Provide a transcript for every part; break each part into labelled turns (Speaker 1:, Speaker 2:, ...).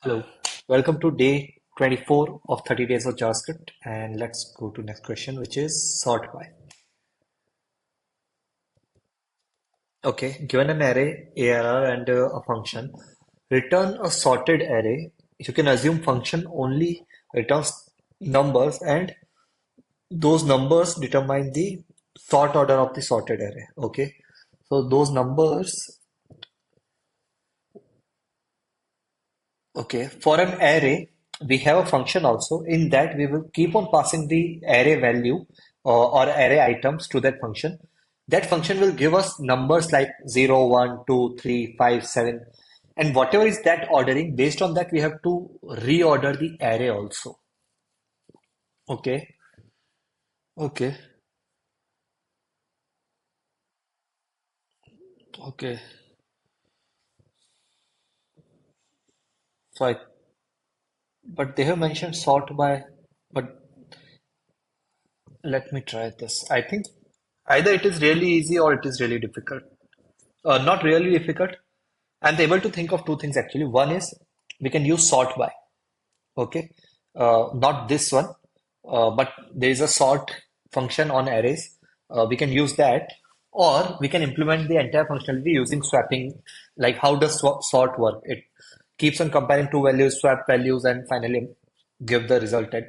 Speaker 1: Hello, welcome to day 24 of 30 days of JavaScript, and let's go to next question, which is sort by. Okay, given an array, ARR, and a function, return a sorted array. You can assume function only returns numbers, and those numbers determine the sort order of the sorted array. Okay, so those numbers. Okay, for an array, we have a function also. In that, we will keep on passing the array value or array items to that function. That function will give us numbers like 0, 1, 2, 3, 5, 7, and whatever is that ordering, based on that, we have to reorder the array also. Okay, okay, okay. So but they have mentioned sort by, but let me try this. I think either it is really easy or it is really difficult. Not really difficult. I'm able to think of two things actually. One is we can use sort by, okay? Not this one, but there is a sort function on arrays. We can use that, or we can implement the entire functionality using swapping. Like how does sort work? It keeps on comparing two values, swap values, and finally give the resultant.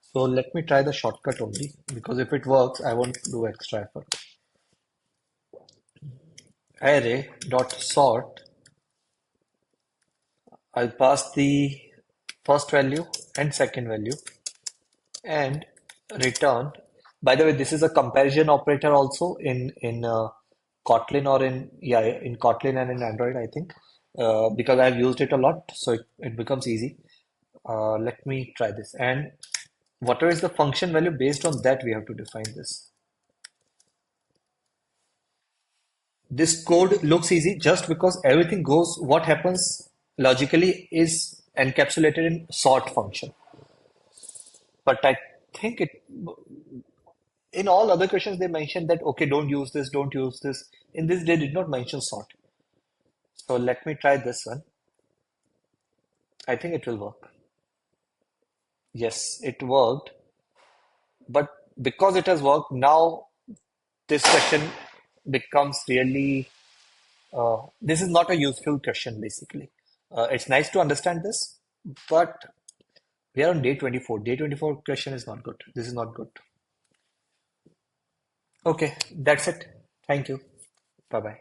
Speaker 1: So let me try the shortcut only because if it works, I won't do extra effort. Array dot sort. I'll pass the first value and second value and return. By the way, this is a comparison operator also in Kotlin or in Kotlin and in Android, I think, because I've used it a lot, so it becomes easy. Let me try this. And whatever is the function value, based on that, we have to define this. This code looks easy just because everything goes, what happens logically is encapsulated in sort function. But I think in all other questions they mentioned that okay, don't use this, don't use this. In this they did not mention sort. So let me try this one. I think it will work. Yes, it worked. But because it has worked, now this question becomes really this is not a useful question basically. It's nice to understand this, but we are on day 24. Day 24 question is not good. This is not good. Okay, that's it. Thank you. Bye bye.